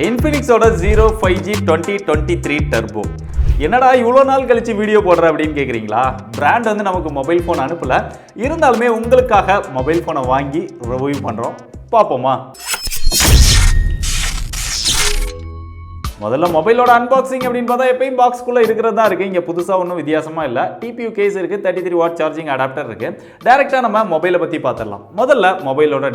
Infinixோட 5G 2023 turbo. என்னடா இவ்வளோ நாள் கழிச்சு வீடியோ போடுற அப்படின்னு கேட்குறீங்களா? பிராண்ட் வந்து நமக்கு மொபைல் ஃபோன் அனுப்பல, இருந்தாலுமே உங்களுக்காக மொபைல் ஃபோனை வாங்கி ரிவ்யூ பண்ணுறோம். பார்ப்போமா? முதல்ல மொபைலோட அன்பாக்சிங் அப்படின்னு பார்த்தா எப்பயும் பாக்ஸ்க்குள்ளே இருக்கிறது தான் இருக்குது. இங்கே புதுசாக ஒன்றும் வித்தியாசமாக இல்லை. டிபியூ கேஸ் இருக்குது, 33 வாட் சார்ஜிங் அடாப்டர் இருக்குது. டேரெக்டாக நம்ம மொபைலை பற்றி பார்த்துடலாம். முதல்ல மொபைலோட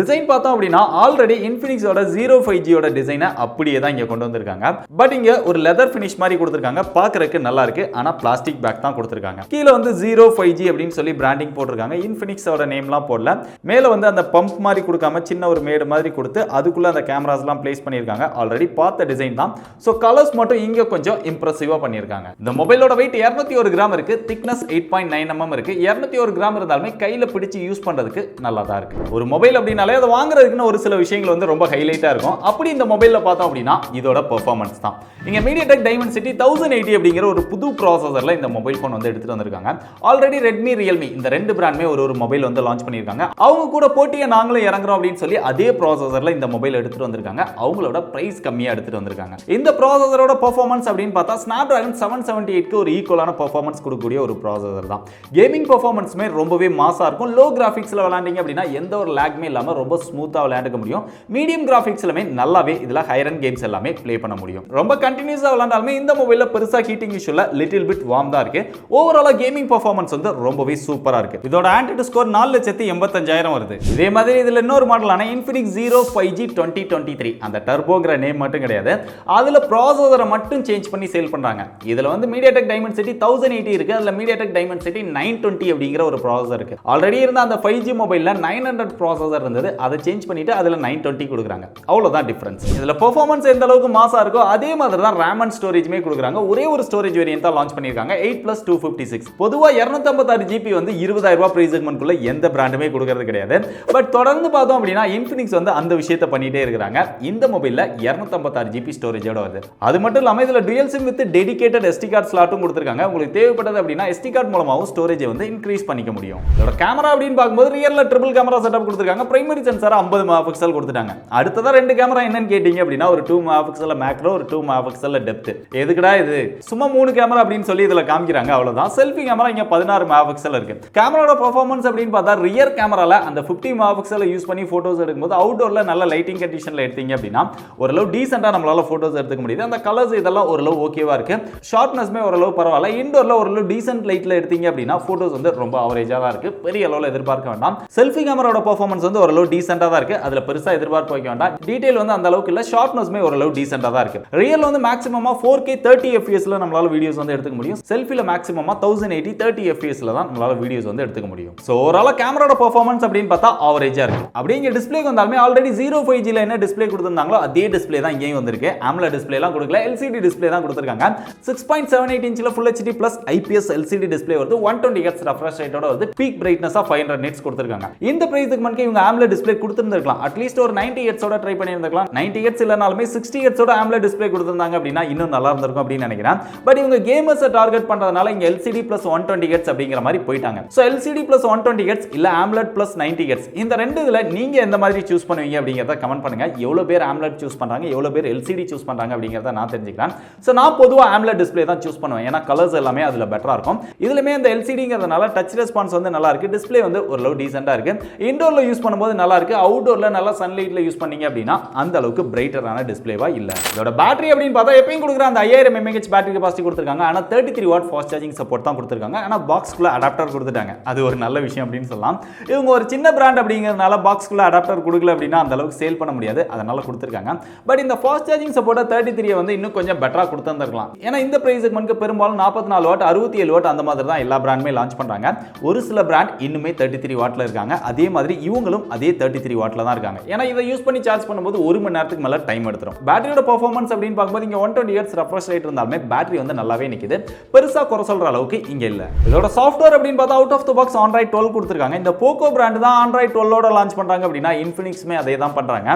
டிசைன் பார்த்தோம் அப்படின்னா ஆல்ரெடி இன்ஃபினிக்ஸோட 5Gயோட டிசைனை அப்படியே தான் இங்கே கொண்டு வந்திருக்காங்க. பட் இங்கே ஒரு லெதர் ஃபினிஷ் மாதிரி கொடுத்துருக்காங்க. பார்க்குறதுக்கு நல்லா இருக்கு, ஆனால் பிளாஸ்டிக் பேக் தான் கொடுத்துருக்காங்க. கீழே வந்து 5G அப்படின்னு சொல்லி பிராண்டிங் போட்டிருக்காங்க. இன்ஃபினிக்ஸோட நேம்லாம் போடல. மேலே வந்து அந்த பம்ப் மாதிரி கொடுக்காம சின்ன ஒரு மேடு மாதிரி கொடுத்து அதுக்குள்ளே அந்த கேமராஸ்லாம் பிளேஸ் பண்ணியிருக்காங்க. ஆல்ரெடி பார்த்த டிசைன் தான். சோ கலர்ஸ் மட்டும் இங்க கொஞ்சம் இம்ப்ரெசிவா பண்ணிருக்காங்க. இந்த மொபைலோட weight 201 கிராம் இருக்கு, thickness 8.9 mm இருக்கு. 201 கிராம் இருந்தாலுமே கையில பிடிச்சு யூஸ் பண்றதுக்கு நல்லா தான் இருக்கு. ஒரு மொபைல் அப்படினாலே அதை வாங்குறதுக்குன்னு ஒரு சில விஷயங்கள் வந்து ரொம்ப ஹைலைட்டா இருக்கும். அப்படி இந்த மொபைல்ல பார்த்தோம் அப்படின்னா இதோட பெர்ஃபார்மன்ஸ் தான். இங்க Mediatek Dimensity 1080 அப்படிங்கிற ஒரு புது ப்ராசஸர்ல இந்த மொபைல் போன் வந்து எடுத்துட்டு வந்திருக்காங்க. ஆல்ரெடி Redmi, Realme இந்த ரெண்டு பிராண்டுமே ஒரு மொபைல் வந்து லான்ச் பண்ணிருக்காங்க. அவங்க கூட போட்டியா நாங்களும் இறங்குறோம் அப்படின்னு சொல்லி அதே ப்ராசஸர்ல இந்த மொபைல் எடுத்துட்டு வந்திருக்காங்க. அவங்களோட பிரைஸ் கம்மியா எடுத்துட்டு வந்திருக்காங்க. இந்த ப்ராசஸரோட பெர்ஃபார்மன்ஸ் அப்படின்னு பார்த்தா Snapdragon 778 க்கு ஒரு ஈக்குவலான பெர்ஃபார்மன்ஸ் கொடுக்கக்கூடிய ஒரு ப்ராசஸர் தான். கேமிங் பெர்ஃபார்மன்ஸ்மே ரொம்பவே மாஸா இருக்கும். லோ கிராபிக்ஸ்ல விளையாண்டீங்க அப்படின்னா எந்த ஒரு லாக்மே இல்லாம ரொம்ப ஸ்மூத்தா விளையாட முடியும். மீடியம் கிராபிக்ஸ்லமே நல்லாவே இதுல ஹையர் எண்ட் கேம்ஸ் எல்லாமே ப்ளே பண்ண முடியும். ரொம்ப கண்டினியூஸா விளையாண்டாலுமே இந்த மொபைல்ல பெருசா ஹீட்டிங் இஷ்யூ இல்ல, லிட்டில் பிட் வார்ம் தான் இருக்கு. ஓவராலா கேமிங் பெர்ஃபார்மன்ஸ் வந்து ரொம்பவே சூப்பரா இருக்கு. இதோட ஆண்ட்ராய்டு ஸ்கோர் 4,85,000 வருது. இதே மாதிரி இதுல இன்னொரு மாடலான Infinix 5G 2023 அந்த டர்போங்கிற நேம் மட்டும் கிடையாது, அதுல ப்ராசஸரை மட்டும் சேஞ்ச் பண்ணி சேல் பண்றாங்க. இதுல வந்து Mediatek Dimensity 1080 இருக்கு, அதுல Mediatek Dimensity 920 அப்படிங்கிற ஒரு ப்ராசஸர் இருக்கு. ஆல்ரெடி இருந்த அந்த 5G மொபைல்ல 900 ப்ராசஸர் இருந்தது, அதை சேஞ்ச் பண்ணிட்டு அதுல 920 கொடுக்குறாங்க. அவ்வளவுதான் டிஃபரன்ஸ். இதுல பெர்ஃபார்மன்ஸ் எந்த அளவுக்கு மாஸா இருக்கோ அதே மாதிரி தான் RAM and ஸ்டோரேஜ்மே கொடுக்குறாங்க. ஒரே ஒரு ஸ்டோரேஜ் வேரியன்ட் தான் லான்ச் பண்ணிருக்காங்க, 8+256. பொதுவா 256 GB வந்து 20,000 ரூபாய் பிரைஸ் செக்மென்ட்குள்ள எந்த பிராண்டுமே கொடுக்கிறது கிடையாது. பட் தொடர்ந்து பார்த்தோம் அப்படின்னா Infinix வந்து அந்த விஷயத்தை பண்ணிட்டே இருக்காங்க. இந்த மொபைல்ல 256 GB ஸ்டோரேஜோட வருது. அது மட்டும் இல்லாம இதுல dual SIM with dedicated SD card ஸ்லாட்டும் கொடுத்திருக்காங்க. உங்களுக்கு தேவைப்பட்டது அப்படினா SD card மூலமாவும் ஸ்டோரேஜ் வந்து இன்கிரீஸ் பண்ணிக்க முடியும். இதோட கேமரா அப்படினு பாக்கும்போது ரியல்ல ட்ரிபிள் கேமரா செட்டப் கொடுத்திருக்காங்க. பிரைமரி சென்சார் 50 மெகாபிக்சல் கொடுத்துட்டாங்க. அடுத்ததா ரெண்டு கேமரா என்னன்னு கேட்டிங்க அப்படினா ஒரு 2 மெகாபிக்சல் மேக்ரோ, ஒரு 2 மெகாபிக்சல் டெப்த். எதுக்குடா இது? சும்மா 3 கேமரா அப்படினு சொல்லி இதல காமிக்கிறாங்க, அவ்வளவுதான். செல்ஃபி கேமரா இங்க 16 மெகாபிக்சல் இருக்கு. கேமராவோட பெர்ஃபார்மன்ஸ் அப்படினு பார்த்தா ரியர் கேமரால அந்த 50 மெகாபிக்சல் யூஸ் பண்ணி போட்டோஸ் எடுக்கும்போது அவுட்டோர்ல நல்ல லைட்டிங் கண்டிஷன்ல எடுத்தீங்க அப்படினா ஓரளவு டீசென்ட்டா நம்மளால போட்டோஸ் எடுத்துக்க முடியுது. அந்த கலர்ஸ் இதெல்லாம் ஓரளவு ஓகேவா இருக்கு. ஷார்ப்னஸ்மே ஓரளவு பரவாயில்ல. இன்டோர்ல ஓரளவு டீசென்ட் லைட்ல எடுத்தீங்க அப்படினா போட்டோஸ் வந்து ரொம்ப அவரேஜா தான் இருக்கு. பெரிய அளவுல எதிர்பார்க்க வேண்டாம். செல்ஃபி கேமராவோட பெர்ஃபார்மன்ஸ் வந்து ஓரளவு டீசென்ட்டா தான் இருக்கு. அதுல பெருசா எதிர்பார்க்க வைக்க வேண்டாம். டீடைல் வந்து அந்த அளவுக்கு இல்ல. ஷார்ப்னஸ்மே ஓரளவு டீசென்ட்டா தான் இருக்கு. ரியல் வந்து மேக்ஸிமமா 4K 30 fps ல நம்மளால வீடியோஸ் வந்து எடுத்துக்க முடியும். செல்ஃபில மேக்ஸிமமா 1080 30 fps ல தான் நம்மளால வீடியோஸ் வந்து எடுத்துக்க முடியும். சோ ஓவராலா கேமராவோட பெர்ஃபார்மன்ஸ் அப்படினு பார்த்தா அவரேஜா இருக்கு. அப்படியே டிஸ்ப்ளேக்கு வந்தாலுமே ஆல்ரெடி 5G ல என்ன டிஸ்ப்ளே கொடுத்திருந்தாங்களோ அதே டிஸ்ப்ளே தான் இங்கேயும் வந்திருக்கு. AMOLED டிஸ்ப்ளே எல்லாம் கொடுக்கல, LCD டிஸ்ப்ளே தான் கொடுத்திருக்காங்க. 6.78 இன்ச்ல Full HD Plus IPS LCD display வருது. 120 Hz ரெஃப்ரெஷ் ரேட்டோட வருது. பீக் பிரைட்னஸ் 500 nits கொடுத்திருக்காங்க. இந்த பிரைஸ் செக்மென்ட்க்கு இவங்க AMOLED டிஸ்ப்ளே கொடுத்திருந்திருக்கலாம். அட்லீஸ்ட் ஒரு 90 Hz ஓட ட்ரை பண்ணியிருந்திருக்கலாம். 90 Hz இல்லனாலுமே 60 Hz ஓட AMOLED டிஸ்ப்ளே கொடுத்திருந்தாங்க அப்படினா இன்னும் நல்லா இருந்திருக்கும் அப்படி நினைக்கிறேன். பட் இவங்க கேமர்ஸை டார்கெட் பண்றதனால இங்க LCD Plus 120 Hz அப்படிங்கிற மாதிரி போயிட்டாங்க. சோ LCD Plus 120 Hz இல்ல AMOLED Plus 90 Hz இந்த ரெண்டு இதுல நீங்க எந்த மாதிரி சூஸ் பண்ணுவீங்க அப்படிங்கறத கமெண்ட் பண்ணுங்க. எவ்வளவு பேர் AMOLED சூஸ் பண்றாங்க, எவ்வளவு பேர் LCD சூஸ் பண்றாங்க அப்படிங்கறத நான் தெரிஞ்சுக்கிறேன். சோ நான் பொதுவா AMOLED டிஸ்ப்ளே தான் சூஸ் பண்ணுவேன். ஏனா கலர்ஸ் எல்லாமே அதுல பெட்டரா இருக்கும். இதுலமே இந்த LCDங்கிறதுனால டச் ரெஸ்பான்ஸ் வந்து நல்லா இருக்கு. டிஸ்ப்ளே வந்து ஓரளவு டீசென்ட்டா இருக்கு. இன்டோர்ல யூஸ் பண்ணும்போது நல்லா இருக்கு. அவுட்டோர்ல நல்லா சன்லைட்ல யூஸ் பண்ணீங்க அப்படினா அந்த அளவுக்கு பிரைட்டரான டிஸ்ப்ளேவா இல்ல. இதோட பேட்டரி அப்படினு பார்த்தா எப்பவும் கொடுக்குற அந்த 5000 mAh பேட்டரி கெபாசிட்டி கொடுத்திருக்காங்க. ஆனா 33 வாட் ஃபாஸ்ட் சார்ஜிங் சப்போர்ட் தான் கொடுத்திருக்காங்க. ஆனா பாக்ஸ்க்குள்ள அடாப்டர் கொடுத்துட்டாங்க. அது ஒரு நல்ல விஷயம் அப்படினு சொல்லலாம். இவங்க ஒரு சின்ன பிராண்ட் அப்படிங்கிறதுனால பாக்ஸ்க்குள்ள அடாப்டர் கொடுக்கல அப்படினா அந்த அளவுக்கு சேல் பண்ண முடியாது. அதனால கொடுத்திருக்காங்க. பட் இந்த ஃபாஸ்ட் சார்ஜிங் சப்போர்ட் 33 வந்து இன்னும் கொஞ்சம் பெட்டரா கொடுத்திருந்திருக்கலாம். ஏனா இந்த பிரைஸ் செக்மென்ட்க்கு பெரும்பாலும் 44 வாட் 67 வாட் அந்த மாதிரி தான் எல்லா பிராண்டுமே லான்ச் பண்றாங்க. ஒரு சில பிராண்ட் இன்னுமே 33 வாட்ல இருக்காங்க. அதே மாதிரி இவங்களும் அதே 33 வாட்ல தான் இருக்காங்க. ஏனா இத யூஸ் பண்ணி சார்ஜ் பண்ணும்போது 1 மணி நேரத்துக்கு மேல டைம் எடுத்துரும். பேட்டரியோட பெர்ஃபார்மன்ஸ் அப்படினு பாக்கும்போது இங்க 120 Hz ரெஃப்ரெஷ் ரேட் இருந்தாலுமே பேட்டரி வந்து நல்லாவே நிக்குது. பெருசா குறை சொல்ற அளவுக்கு இங்க இல்ல. இதோட சாஃப்ட்வேர் அப்படினு பார்த்தா out of the box Android 12 கொடுத்திருக்காங்க. இந்த Poco பிராண்ட் தான் Android 12 ஓட லான்ச் பண்றாங்க அப்படினா Infinixமே அதே தான் பண்றாங்க.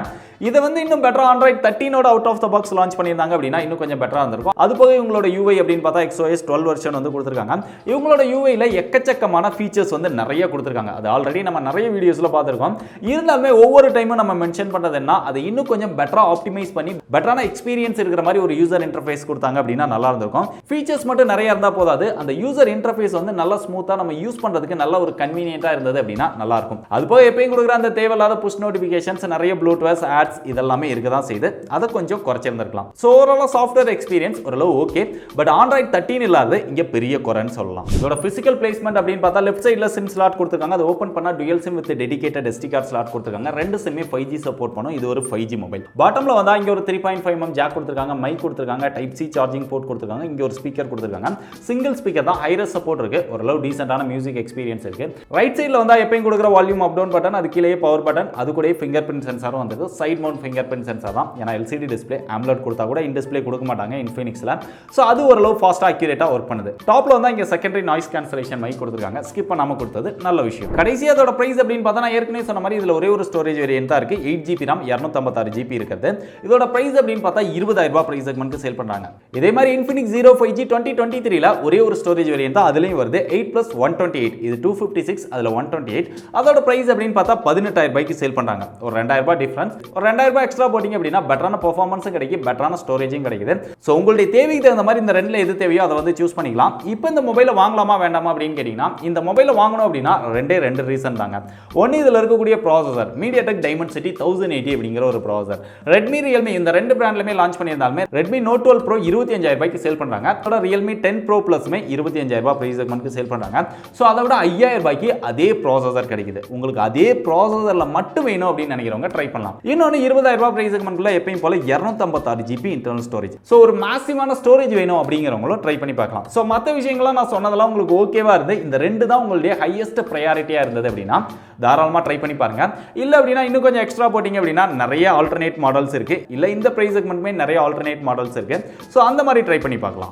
இத வந்து இன்னும் பெட்டரா Android 13 ஓட out of the box box launch பண்ணியிருந்தாங்க அப்படின்னா இன்னும் கொஞ்சம் பெட்டரா இருந்திருக்கும். அது போக இவங்களோட UI அப்படின்னு பார்த்தா XOS 12 வெர்ஷன் வந்து கொடுத்திருக்காங்க. இவங்களோட UI-ல எக்கச்சக்கமான ஃபீச்சர்ஸ் வந்து நிறைய கொடுத்திருக்காங்க. அது ஆல்ரெடி நம்ம நிறைய வீடியோஸ்ல பார்த்திருக்கோம். இருந்தாலுமே ஒவ்வொரு டைமும் நம்ம மென்ஷன் பண்றது என்ன, அதை இன்னும் கொஞ்சம் பெட்டரா ஆப்டிமைஸ் பண்ணி பெட்டரான எக்ஸ்பீரியன்ஸ் இருக்கிற மாதிரி ஒரு யூசர் இன்டர்ஃபேஸ் கொடுத்தாங்க அப்படின்னா நல்லா இருந்திருக்கும். ஃபீச்சர்ஸ் மட்டும் நிறைய இருந்தா போதாது, அந்த யூசர் இன்டர்ஃபேஸ் வந்து நல்லா ஸ்மூத்தா நம்ம யூஸ் பண்றதுக்கு நல்ல ஒரு கன்வீனியன்ட்டா இருந்தது அப்படின்னா நல்லா இருக்கும். அது போக எப்பயும் கொடுக்குற அந்த தேவையில்லாத புஷ் நோட்டிஃபிகேஷன்ஸ், நிறைய ப்ளூடூத் ஆட்ஸ் இதெல்லாமே இருக்க தான் செய்யுது. அதை கொஞ்சம் குறைச்சிருந்திருக்கலாம். ஸோ ஓவரால் சாஃப்ட்வேர் எக்ஸ்பீரியன்ஸ் ஓரளவு ஓகே. பட் Android 13 இல்லாத இங்க பெரிய குறைன்னு சொல்லலாம். இதோட பிசிக்கல் பிளேஸ்மெண்ட் அப்படின்னு பார்த்தா லெஃப்ட் சைடுல சிம் ஸ்லாட் கொடுத்திருக்காங்க. அது ஓபன் பண்ணா dual sim with dedicated SD card slot கொடுத்திருக்காங்க. ரெண்டு சிம்மே 5G சப்போர்ட் பண்ணும். இது ஒரு 5G மொபைல். பாட்டம்ல வந்தா இங்க ஒரு 3.5mm ஜாக் கொடுத்திருக்காங்க, மைக் கொடுத்திருக்காங்க, டைப் C சார்ஜிங் போர்ட் கொடுத்திருக்காங்க, இங்க ஒரு ஸ்பீக்கர் கொடுத்திருக்காங்க. சிங்கிள் ஸ்பீக்கர் தான், ஹைரஸ் சப்போர்ட் இருக்கு. ஓரளவு டீசென்ட்டான மியூசிக் எக்ஸ்பீரியன்ஸ் இருக்கு. ரைட் சைடுல வந்தா எப்பயும் கொடுக்குற வால்யூம் அப் டவுன் பட்டன், அது கீழே பவர் பட்டன், அது கூட ஃபிங்கர் பிரிண்ட் சென்சாரும் வந்திருக்கு. Side mount finger print sensor தான். ஏன்னா LCD டிஸ்ப்ளே AMOLED கொடுத்தா கூட இன் டிஸ்ப்ளே கொடுக்க மாட்டாங்க Infinixல. சோ அது ஓரளவு ஃபாஸ்டா அக்யூரேட்டா வர்க் பண்ணுது. டாப்ல வந்தா இங்க செகண்டரி நாய்ஸ் கேன்சலேஷன் மைக் கொடுத்திருக்காங்க. ஸ்கிப் பண்ணாம கொடுத்தது நல்ல விஷயம். கடைசியா அதோட பிரைஸ் அப்படின்னு பார்த்தா நான் ஏற்கனவே சொன்ன மாதிரி இதுல ஒரே ஒரு ஸ்டோரேஜ் வேரியன்ட் தான் இருக்கு. 8GB RAM 256GB இருக்குது. இதோட பிரைஸ் அப்படின்னு பார்த்தா 20000 ரூபாய் பிரைஸ் செக்மென்ட்க்கு சேல் பண்றாங்க. இதே மாதிரி Infinix Zero 5G 2023ல ஒரே ஒரு ஸ்டோரேஜ் வேரியன்ட் தான், அதுலயும் வருது 8+128. இது 256, அதுல 128. அதோட பிரைஸ் அப்படின்னு பார்த்தா 18000 ரூபாய்க்கு சேல் பண்றாங்க. ஒரு 2000 ரூபாய் டிஃபரன்ஸ். ஒரு 2000 ரூபாய் எக்ஸ்ட்ரா போட்டிங்க அப்படின்னா பெட்டரான பெர்ஃபார்மன்ஸும் கிடைக்கும், பெட்டரான ஸ்டோரேஜும் கிடைக்குது. ஸோ உங்களுடைய தேவைக்கு தகுந்த மாதிரி இந்த ரெண்டுல எது தேவையோ அதை வந்து சூஸ் பண்ணிக்கலாம். இப்போ இந்த மொபைலை வாங்கலாமா வேண்டாமா அப்படின்னு கேட்டீங்கன்னா, இந்த மொபைலை வாங்கணும் அப்படின்னா ரெண்டு ரீசன் தாங்க. ஒன்று இதுல இருக்கக்கூடிய ப்ராசஸர் Mediatek Dimensity 1080 அப்படிங்கிற ஒரு ப்ராசஸர். Redmi, Realme இந்த ரெண்டு பிராண்ட்லயுமே லான்ச் பண்ணியிருந்தாலுமே Redmi Note 12 Pro 25000 ரூபாய்க்கு சேல் பண்றாங்க. அதோட Realme 10 Pro Plusமே 25000 ரூபாய் பிரைஸ் செக்மென்ட்க்கு சேல் பண்றாங்க. ஸோ அதை விட 5000 ரூபாய்க்கு அதே ப்ராசஸர் கிடைக்குது. உங்களுக்கு அதே ப்ராசஸர்ல மட்டும் வேணும் அப்படின்னு நினைக்கிறவங்க ட்ரை பண்ணலாம். இன்னொன்று 20000 ரூபாய் பிரைஸ் செக்மென்ட்ல எப்பயும் போல 256GB இன்டர்னல் ஸ்டோரேஜ். ஸோ ஒரு மேசிவான ஸ்டோரேஜ் வேணும் அப்படிங்கிறவங்களும் ட்ரை பண்ணி பார்க்கலாம். ஸோ மற்ற விஷயங்கள்லாம் நான் சொன்னதெல்லாம் உங்களுக்கு ஓகேவா இருந்து இந்த ரெண்டு தான் உங்களுடைய ஹையஸ்ட் ப்ரையாரிட்டியா இருந்தது அப்படின்னா தாராளமா ட்ரை பண்ணி பாருங்க. இல்ல அப்படின்னா இன்னும் கொஞ்சம் எக்ஸ்ட்ரா போட்டிங்க அப்படின்னா நிறைய ஆல்டர்னேட் மாடல்ஸ் இருக்கு. இல்ல இந்த பிரைஸ் செக்மென்ட்மே நிறைய ஆல்டர்னேட் மாடல்ஸ் இருக்கு. ஸோ அந்த மாதிரி ட்ரை பண்ணி பார்க்கலாம்.